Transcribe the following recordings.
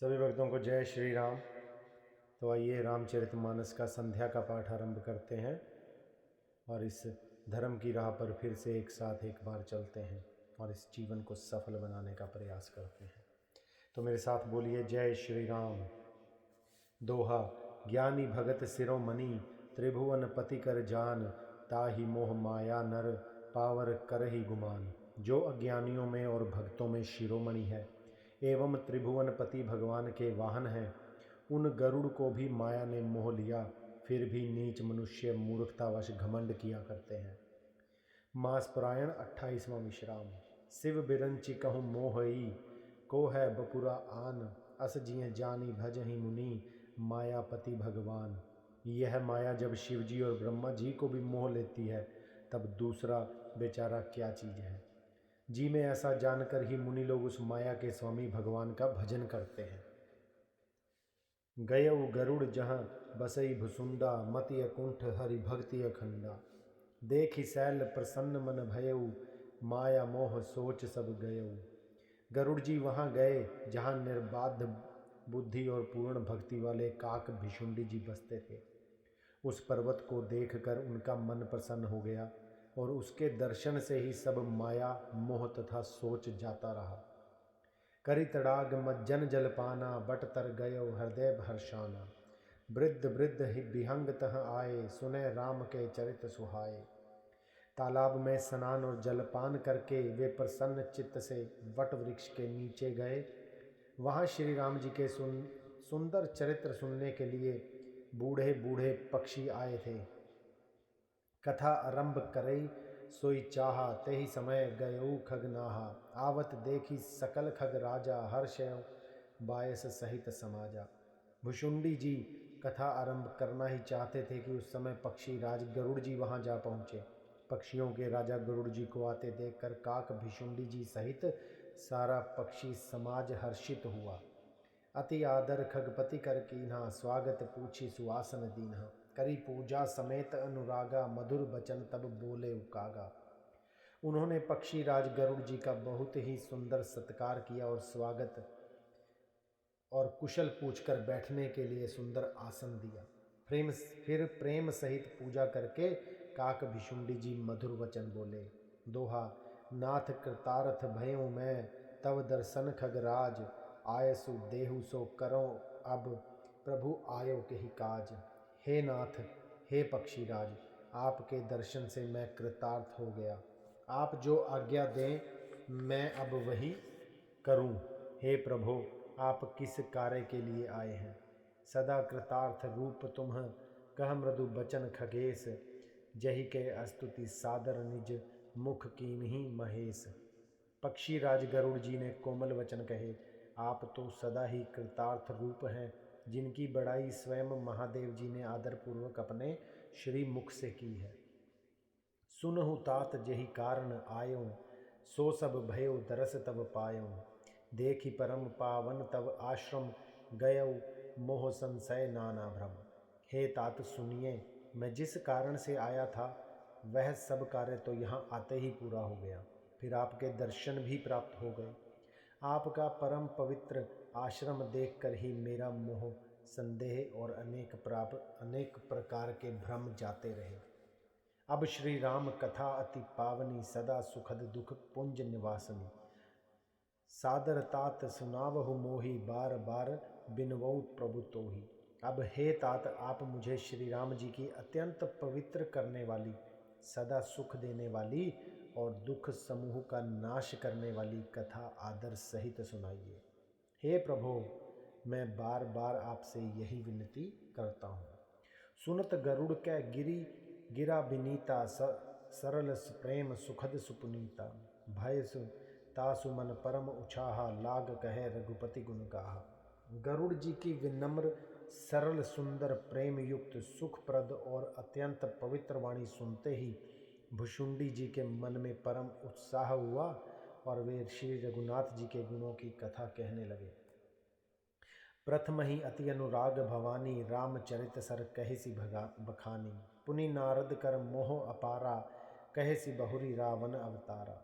सभी भक्तों को जय श्री राम। तो आइए रामचरितमानस का संध्या का पाठ आरंभ करते हैं और इस धर्म की राह पर फिर से एक साथ एक बार चलते हैं और इस जीवन को सफल बनाने का प्रयास करते हैं। तो मेरे साथ बोलिए जय श्री राम। दोहा। ज्ञानी भगत सिरोमणि त्रिभुवन पति कर जान, ताहि मोह माया नर पावर करहि गुमान। जो अज्ञानियों में और भक्तों में शिरोमणि है एवं त्रिभुवन पति भगवान के वाहन हैं, उन गरुड़ को भी माया ने मोह लिया, फिर भी नीच मनुष्य मूर्खतावश घमंड किया करते हैं। मास परायण 28वां विश्राम। शिव बिरंचि कहूँ मोहई, को है बपुरा आन, अस जिय जानी भजहि मुनि, मायापति भगवान। यह माया जब शिवजी और ब्रह्मा जी को भी मोह लेती है, तब दूसरा बेचारा क्या चीज़ है। जी में ऐसा जानकर ही मुनि लोग उस माया के स्वामी भगवान का भजन करते हैं। गयऊ गरुड़ जहाँ बसई भुसुंडा, मति अकुंठ हरि भक्ति अखंडा। देखि सैल प्रसन्न मन भयऊ, माया मोह सोच सब गयऊ। गरुड़ जी वहाँ गए जहाँ निर्बाध बुद्धि और पूर्ण भक्ति वाले काक भिशुंडी जी बसते थे। उस पर्वत को देखकर उनका मन प्रसन्न हो गया और उसके दर्शन से ही सब माया मोह तथा सोच जाता रहा। करी तड़ाग मज्जन जलपाना, बट तर गयो हृदय हर्षाना। वृद्ध वृद्ध ही विहंग तह आए, सुने राम के चरित सुहाए। तालाब में स्नान और जलपान करके वे प्रसन्न चित्त से वट वृक्ष के नीचे गए। वहाँ श्री राम जी के सुंदर चरित्र सुनने के लिए बूढ़े बूढ़े पक्षी आए थे। कथा आरंभ करई सोई चाहा, तेहि समय गयऊ खगनाहा। आवत देखी सकल खग राजा, हर्ष बायस सहित समाजा। भुशुंडी जी कथा आरंभ करना ही चाहते थे कि उस समय पक्षी राज गरुड़ जी वहां जा पहुंचे। पक्षियों के राजा गरुड़ जी को आते देखकर काक भिशुंडी जी सहित सारा पक्षी समाज हर्षित हुआ। अति आदर खगपति कर कीन्हा, स्वागत पूछी सुआसन दीन्हा। करी पूजा समेत अनुरागा, मधुर बचन तब बोले उकागा। उन्होंने पक्षी राज गरुड़ जी का बहुत ही सुंदर सत्कार किया और स्वागत और कुशल पूछकर बैठने के लिए सुंदर आसन दिया। फिर प्रेम सहित पूजा करके काक भिशुंडी जी मधुर वचन बोले। दोहा। नाथ कृतार्थ भयों मैं, तव दर्शन खगराज। आयसु देहु सो करो अब, प्रभु आयो केहि काज। हे नाथ, हे पक्षीराज, आपके दर्शन से मैं कृतार्थ हो गया। आप जो आज्ञा दें मैं अब वही करूं। हे प्रभु, आप किस कार्य के लिए आए हैं। सदा कृतार्थ रूप तुम्ह, कह मृदु बचन खगेश। जहि के स्तुति सादर निज, मुख कीन्ही महेश। पक्षी राज गरुड़ जी ने कोमल वचन कहे। आप तो सदा ही कृतार्थ रूप हैं, जिनकी बड़ाई स्वयं महादेव जी ने आदरपूर्वक अपने श्री मुख से की है। सुनहु तात जेहि कारण आयो, सो सब भयो दरस तब पायो। देखि परम पावन तब आश्रम, गयऊ मोह संशय नाना भ्रम। हे तात सुनिए, मैं जिस कारण से आया था वह सब कार्य तो यहाँ आते ही पूरा हो गया। फिर आपके दर्शन भी प्राप्त हो गए। आपका परम पवित्र आश्रम देखकर ही मेरा मोह संदेह और अनेक प्रकार के भ्रम जाते रहे। अब श्री राम कथा अति पावनी, सदा सुखद दुख पुंज निवासनी। सादर तात सुनावहु मोहि, बार बार बिनवऊ प्रभु तोहि। अब हे तात, आप मुझे श्री राम जी की अत्यंत पवित्र करने वाली, सदा सुख देने वाली और दुख समूह का नाश करने वाली कथा आदर सहित सुनाइए। हे प्रभु, मैं बार बार आपसे यही विनती करता हूँ। सुनत गरुड़ कै गिरा बिनीता, सरल प्रेम सुखद सुपुनीता। भय तासु मन परम उछाहा, लाग कहे रघुपति गुण गाहा। गरुड़ जी की विनम्र सरल सुंदर प्रेम युक्त सुखप्रद और अत्यंत पवित्र वाणी सुनते ही भुशुंडी जी के मन में परम उत्साह हुआ और वे श्री रघुनाथ जी के गुणों की कथा कहने लगे। प्रथम ही अति अनुराग भवानी, रामचरित सर कहिसी बखानी। पुनि नारद कर मोह अपारा, कहिसी बहुरी रावण अवतारा।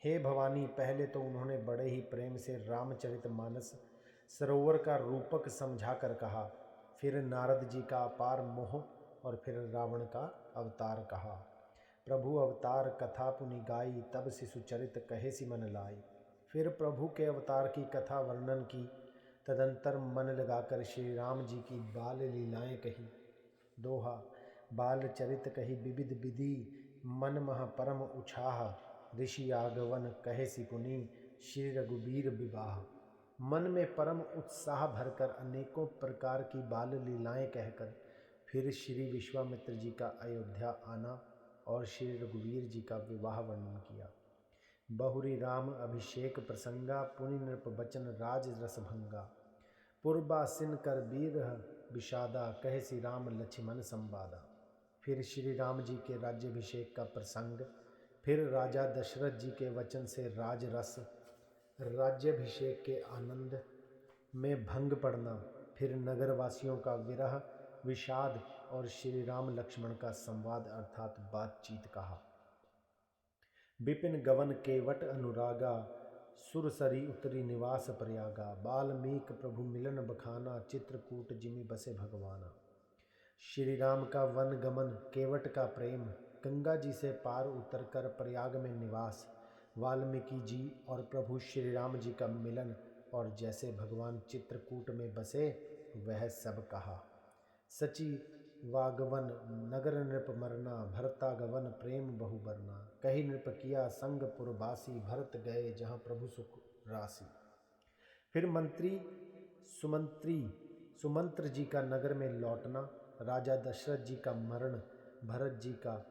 हे भवानी, पहले तो उन्होंने बड़े ही प्रेम से रामचरित मानस सरोवर का रूपक समझा कर कहा। फिर नारद जी का अपार मोह और फिर रावण का अवतार कहा। प्रभु अवतार कथा पुनि गाई, तब शिशु चरित कहे सी मन लाई। फिर प्रभु के अवतार की कथा वर्णन की, तदंतर मन लगाकर श्री राम जी की बाल लीलाएं कही। दोहा। बाल चरित कही विविध विधि, मन मह परम उछाह। ऋषि आगवन कहे सी पुनि, श्री रघुबीर विवाह। मन में परम उत्साह भरकर अनेकों प्रकार की बाल लीलाएं कहकर फिर श्री विश्वामित्र जी का अयोध्या आना और श्री रघुवीर जी का विवाह वर्णन किया। बहुरी राम अभिषेक प्रसंगा, पुनि नृप बचन राज रस भंगा। पूर्वासिन कर बीर विषादा, कहे सी राम लक्ष्मण संवादा। फिर श्री राम जी के राज्याभिषेक का प्रसंग, फिर राजा दशरथ जी के वचन से राज रस, राज्याभिषेक के आनंद में भंग पड़ना, फिर नगरवासियों का विरह विषाद और श्री राम लक्ष्मण का संवाद अर्थात बातचीत कहा। विपिन गवन केवट अनुरागा, सुरसरी उतरी निवास प्रयागा। वाल्मीकि प्रभु मिलन बखाना, चित्रकूट जिमि बसे भगवाना। श्री राम का वन गमन, केवट का प्रेम, गंगा जी से पार उतरकर प्रयाग में निवास, वाल्मीकि जी और प्रभु श्री राम जी का मिलन और जैसे भगवान चित्रकूट में बसे वह सब कहा। सची वागवन नगर नृप मरना, भरतागवन प्रेम बहु बरना। कही नृप किया संग पुरबासी, भरत गए जहाँ प्रभु सुख राशि। फिर मंत्री सुमंत्र जी का नगर में लौटना, राजा दशरथ जी का मरण, भरत जी का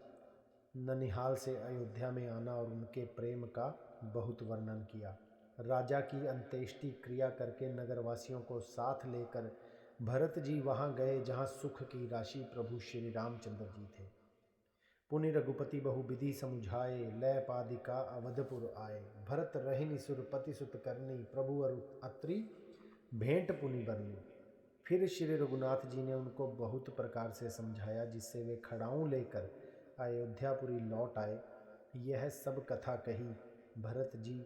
ननिहाल से अयोध्या में आना और उनके प्रेम का बहुत वर्णन किया। राजा की अंत्येष्टि क्रिया करके नगरवासियों को साथ लेकर भरत जी वहाँ गए जहाँ सुख की राशि प्रभु श्री रामचंद्र जी थे। पुनि रघुपति बहुविधि समुझाए, लय पादिका अवधपुर आए। भरत रहिनि सुरपति सुत करनी, प्रभु अत्रि भेंट पुनि बरनी। फिर श्री रघुनाथ जी ने उनको बहुत प्रकार से समझाया, जिससे वे खड़ाऊं लेकर अयोध्यापुरी लौट आए। यह सब कथा कही भरत जी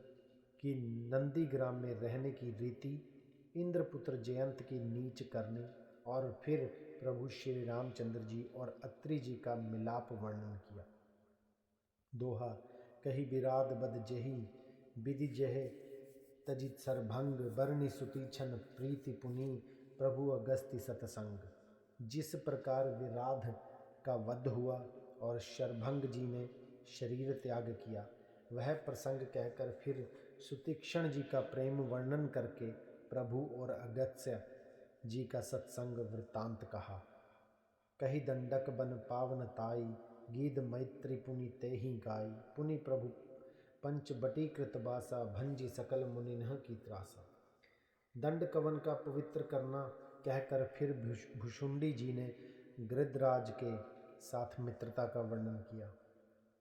की नंदीग्राम में रहने की रीति, इंद्रपुत्र जयंत की नीच करनी और फिर प्रभु श्री रामचंद्र जी और अत्रि जी का मिलाप वर्णन किया। दोहा। कही विराद बद जेहि विधि जेह तजित सरभंग, बरनी सुतीक्षण प्रीति पुनि, प्रभु अगस्ति सतसंग। जिस प्रकार विराध का वध हुआ और शरभंग जी ने शरीर त्याग किया, वह प्रसंग कहकर फिर सुतीक्षण जी का प्रेम वर्णन करके प्रभु और अगस्त्य जी का सत्संग वृत्तांत कहा। कही दंडक बन पावन ताई, गीध मैत्री पुनि तेहि गाई। पुनि प्रभु पंचबटी कृतबासा, भंजी सकल मुनिन्ह की त्रासा। दंड कवन का पवित्र करना कहकर फिर भुशुंडी जी ने गृधराज के साथ मित्रता का वर्णन किया।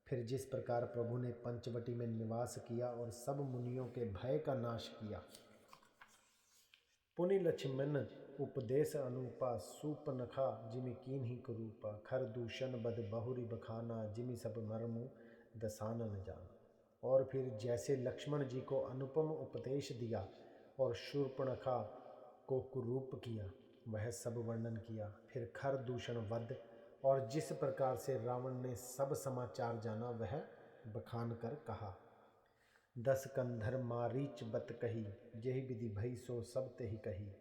फिर जिस प्रकार प्रभु ने पंचवटी में निवास किया और सब मुनियों के भय का नाश किया। पुनि लक्ष्मण उपदेश अनुपा, सूपनखा जिमि कीन्ही कुरूपा। खर दूषण बद बहुरी बखाना, जिमि सब मर्मु दसानन जाना। और फिर जैसे लक्ष्मण जी को अनुपम उपदेश दिया और शूर्पणखा को कुरूप किया, वह सब वर्णन किया। फिर खर दूषण वध और जिस प्रकार से रावण ने सब समाचार जाना, वह बखान कर कहा। 10 कंधर मारीच बत कही, जेहि विधि भई सो सब तेहि कही।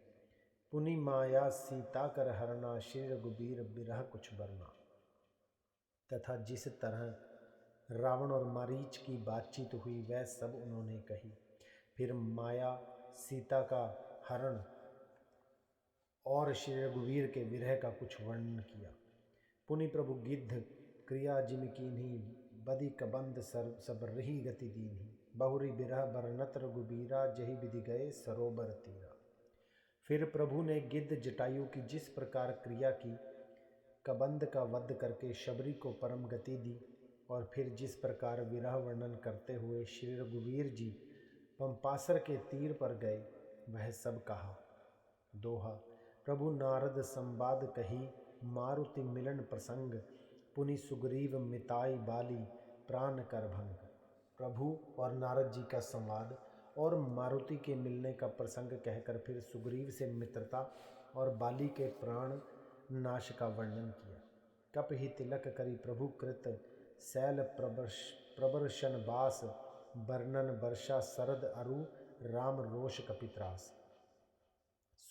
पुनि माया सीता कर हरना, श्री रघुबीर बिरह कुछ बरना। तथा जिस तरह रावण और मारीच की बातचीत हुई वह सब उन्होंने कही। फिर माया सीता का हरण और श्री रघुवीर के विरह का कुछ वर्णन किया। पुनि प्रभु गिद्ध क्रिया जिमि कीन्ही, बदि कबंध सब रही गति दीन्ही। बहुरी बिरह बरनत रघुबीरा, जहि विधि गए सरोबर तीरा। फिर प्रभु ने गिद्ध जटायु की जिस प्रकार क्रिया की, कबंध का वध करके शबरी को परम गति दी और फिर जिस प्रकार विरह वर्णन करते हुए श्री रघुवीर जी पंपासर के तीर पर गए, वह सब कहा। दोहा। प्रभु नारद संवाद कही, मारुति मिलन प्रसंग। पुनि सुग्रीव मिताई बाली, प्राण कर भंग। प्रभु और नारद जी का संवाद और मारुति के मिलने का प्रसंग कहकर फिर सुग्रीव से मित्रता और बाली के प्राण नाश का वर्णन किया। कप ही तिलक करी प्रभु कृत शैल प्रबर्शन बास, वर्णन वर्षा शरद अरु राम रोष कपित्रास।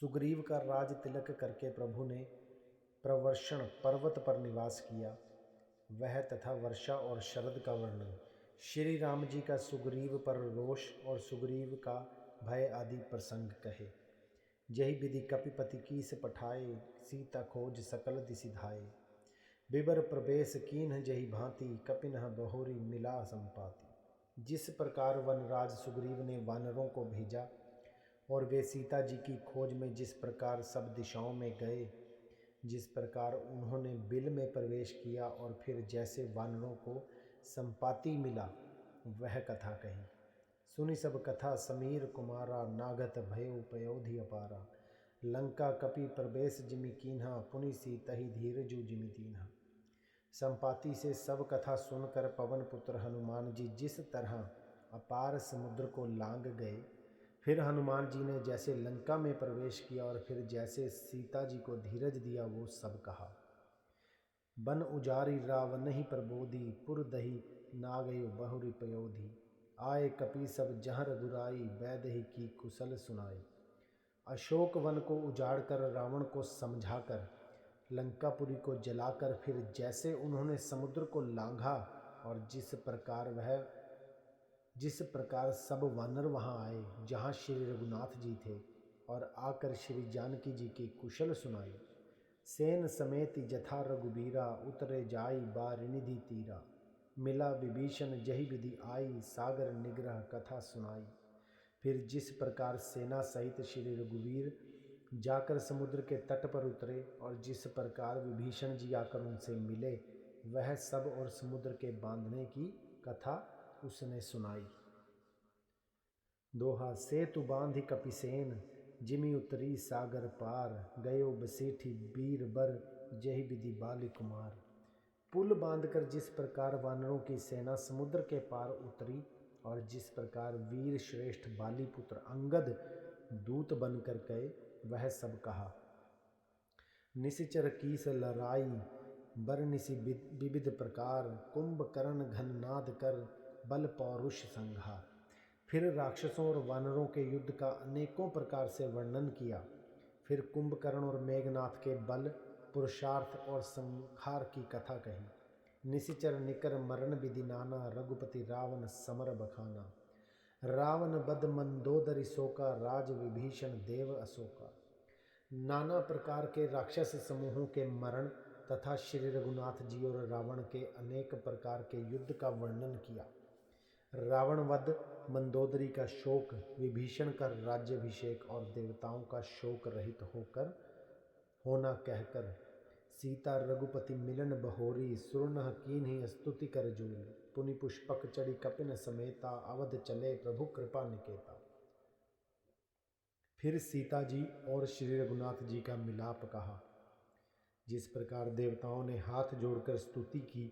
सुग्रीव का राज तिलक करके प्रभु ने प्रवर्षण पर्वत पर निवास किया, वह तथा वर्षा और शरद का वर्णन। श्री राम जी का सुग्रीव पर रोष और सुग्रीव का भय आदि प्रसंग कहे। यही विधि कपिपति कीस पठाए, सीता खोज सकल दिशि धाये। बिबर प्रवेश कीन्ह जही भांति, कपिनह बहोरी मिला संपाति। जिस प्रकार वनराज सुग्रीव ने वानरों को भेजा और वे सीता जी की खोज में जिस प्रकार सब दिशाओं में गए, जिस प्रकार उन्होंने बिल में प्रवेश किया और फिर जैसे वानरों को संपाति मिला, वह कथा कही। सुनी सब कथा समीर कुमारा, नागत भयो पयोधि अपारा। लंका कपि प्रवेश जिमि कीन्हा, पुनि सीतहि धीरजु जिमि दीन्हा। संपाति से सब कथा सुनकर पवन पुत्र हनुमान जी जिस तरह अपार समुद्र को लांग गए, फिर हनुमान जी ने जैसे लंका में प्रवेश किया और फिर जैसे सीता जी को धीरज दिया, वो सब कहा। बन उजारी रावनहि प्रबोधि, पुर दही नागयो बहुरी पयोधि। आए कपि सब जहाँ रघुराई, बैदहि की कुशल सुनाई। अशोक वन को उजाड़कर रावण को समझाकर लंकापुरी को जलाकर फिर जैसे उन्होंने समुद्र को लांघा और जिस प्रकार सब वानर वहां आए जहां श्री रघुनाथ जी थे और आकर श्री जानकी जी की कुशल सुनाई। सेन समेत जथा रघुबीरा, उतरे जाई बारिनिधि तीरा। मिला विभीषण जही विधि आई, सागर निग्रह कथा सुनाई। फिर जिस प्रकार सेना सहित श्री रघुवीर जाकर समुद्र के तट पर उतरे और जिस प्रकार विभीषण जी आकर उनसे मिले, वह सब और समुद्र के बांधने की कथा उसने सुनाई। दोहा। सेतु बांधि कपिसेन, जिमि उतरी सागर पार। गयो बसेठी बीर बर, जही विधि बाली कुमार। पुल बांधकर जिस प्रकार वानरों की सेना समुद्र के पार उतरी और जिस प्रकार वीर श्रेष्ठ बाली पुत्र अंगद दूत बनकर गए, वह सब कहा। निशिचर कीस लड़ाई, बरनिशि विविध प्रकार। कुंभकर्ण घन नाद कर, बल पौरुष संहार। फिर राक्षसों और वानरों के युद्ध का अनेकों प्रकार से वर्णन किया। फिर कुंभकर्ण और मेघनाथ के बल, पुरुषार्थ और संहार की कथा कही। निशिचर निकर मरण विधि नाना, रघुपति रावण समर बखाना। रावण बध मंदोदरी शोका, राज विभीषण देव अशोका। नाना प्रकार के राक्षस समूहों के मरण तथा श्री रघुनाथ जी और रावण के अनेक प्रकार के युद्ध का वर्णन किया। रावण वध, मंदोदरी का शोक, विभीषण का राज्याभिषेक और देवताओं का शोक रहित होना कहकर सीता रघुपति मिलन बहोरी, सुरनह कीन्ही स्तुति कर जोरी। पुनि पुष्पक चढ़ी कपिन समेता, अवध चले प्रभु कृपा निकेता। फिर सीता जी और श्री रघुनाथ जी का मिलाप कहा। जिस प्रकार देवताओं ने हाथ जोड़कर स्तुति की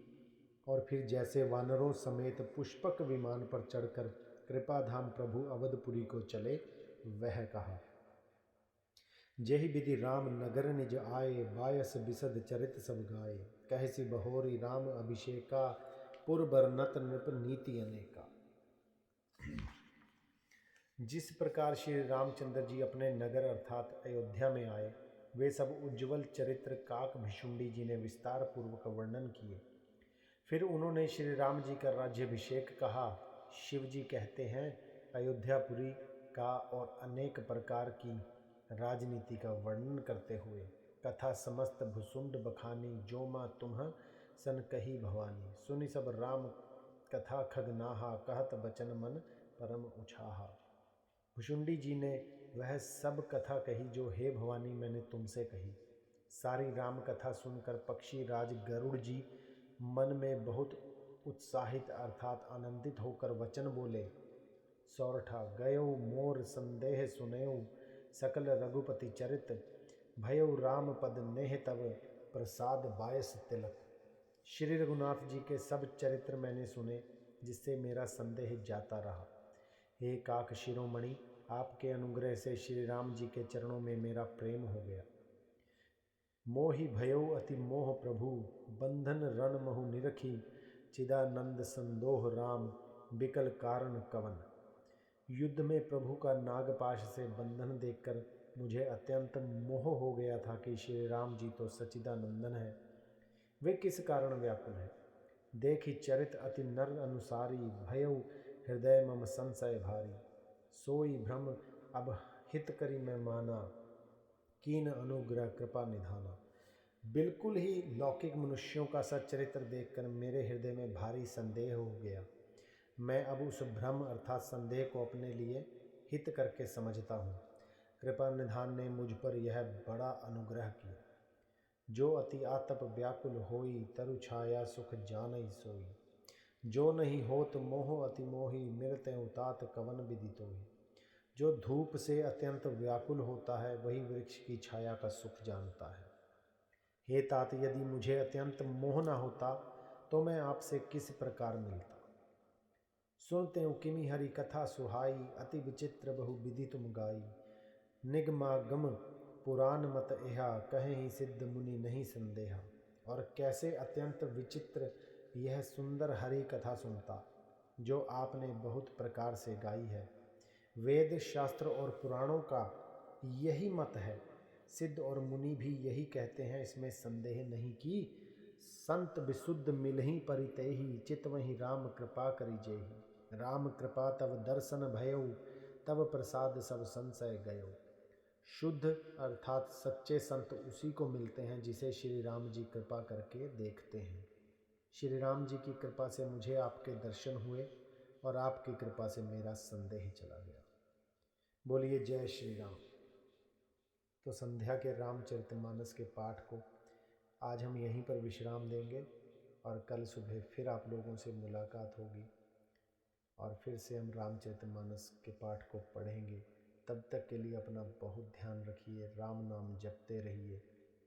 और फिर जैसे वानरों समेत पुष्पक विमान पर चढ़कर कृपाधाम प्रभु अवधपुरी को चले, वह कहा। जेहि विधि राम नगर निज आए, बायस बिसद चरित सब गाए। कहसी बहोरी राम अभिषेका, पुर बरनत नृप नीति अनेका। जिस प्रकार श्री रामचंद्र जी अपने नगर अर्थात अयोध्या में आए, वे सब उज्ज्वल चरित्र काक भिशुंडी जी ने विस्तार पूर्वक वर्णन किए। फिर उन्होंने श्री राम जी का राज्याभिषेक कहा। शिव जी कहते हैं, अयोध्यापुरी का और अनेक प्रकार की राजनीति का वर्णन करते हुए कथा समस्त भुसुंड बखानी, जो माँ तुम्ह सन कही भवानी। सुनि सब राम कथा खगनाहा, कहत बचन मन परम उछाहा। भुसुंडी जी ने वह सब कथा कही जो हे भवानी मैंने तुमसे कही। सारी राम कथा सुनकर पक्षी राज गरुड़ जी मन में बहुत उत्साहित अर्थात आनंदित होकर वचन बोले। सौरठा। गयो मोर संदेह सुनेऊ, सकल रघुपति चरित। भयउ राम पद नेह तब, प्रसाद बायस तिलक। श्री रघुनाथ जी के सब चरित्र मैंने सुने, जिससे मेरा संदेह जाता रहा। हे काक शिरोमणि, आपके अनुग्रह से श्री राम जी के चरणों में मेरा प्रेम हो गया। मोहि भयो अति मोह प्रभु, बंधन रण महु निरखी, चिदानंद संदोह राम, बिकल कारण कवन। युद्ध में प्रभु का नागपाश से बंधन देखकर मुझे अत्यंत मोह हो गया था कि श्री राम जी तो सच्चिदानंदन है, वे किस कारण व्याकुल है। देखी चरित अति नर अनुसारी, भयउ हृदय मम संशय भारी। सोई भ्रम अब हित करी मैं माना, कीन अनुग्रह कृपा निधाना। बिल्कुल ही लौकिक मनुष्यों का सच्चरित्र देखकर मेरे हृदय में भारी संदेह हो गया। मैं अब उस भ्रम अर्थात संदेह को अपने लिए हित करके समझता हूँ। कृपा निधान ने मुझ पर यह बड़ा अनुग्रह किया। जो अति आतप व्याकुल होई, तरु छाया सुख जानई सोई। जो नहीं होत मोह अति मोही, मिलते उतात कवन विदितोई। जो धूप से अत्यंत व्याकुल होता है, वही वृक्ष की छाया का सुख जानता है। हे तात, यदि मुझे अत्यंत मोह न होता तो मैं आपसे किस प्रकार मिलता। सुनते हो किमि हरि कथा सुहाई, अति विचित्र बहु विधि तुम गाई। निगमागम पुराण मत एहा, कहे ही सिद्ध मुनि नहीं संदेहा। और कैसे अत्यंत विचित्र यह सुंदर हरि कथा सुनता, जो आपने बहुत प्रकार से गाई है। वेद शास्त्र और पुराणों का यही मत है, सिद्ध और मुनि भी यही कहते हैं, इसमें संदेह नहीं कि संत विशुद्ध मिलहि परितेहि, चितवहि राम कृपा करि जेहि। राम कृपा तब दर्शन भयउ, तब प्रसाद सब संशय गयो। शुद्ध अर्थात सच्चे संत उसी को मिलते हैं जिसे श्री राम जी कृपा करके देखते हैं। श्री राम जी की कृपा से मुझे आपके दर्शन हुए और आपकी कृपा से मेरा संदेह चला गया। बोलिए जय श्री राम। तो संध्या के रामचरितमानस के पाठ को आज हम यहीं पर विश्राम देंगे और कल सुबह फिर आप लोगों से मुलाकात होगी और फिर से हम रामचरितमानस के पाठ को पढ़ेंगे। तब तक के लिए अपना बहुत ध्यान रखिए, राम नाम जपते रहिए।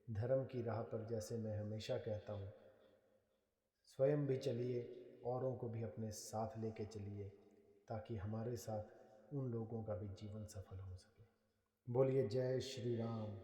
धर्म की राह पर, जैसे मैं हमेशा कहता हूँ, स्वयं भी चलिए, औरों को भी अपने साथ लेके चलिए, ताकि हमारे साथ उन लोगों का भी जीवन सफल हो सके। बोलिए जय श्री राम।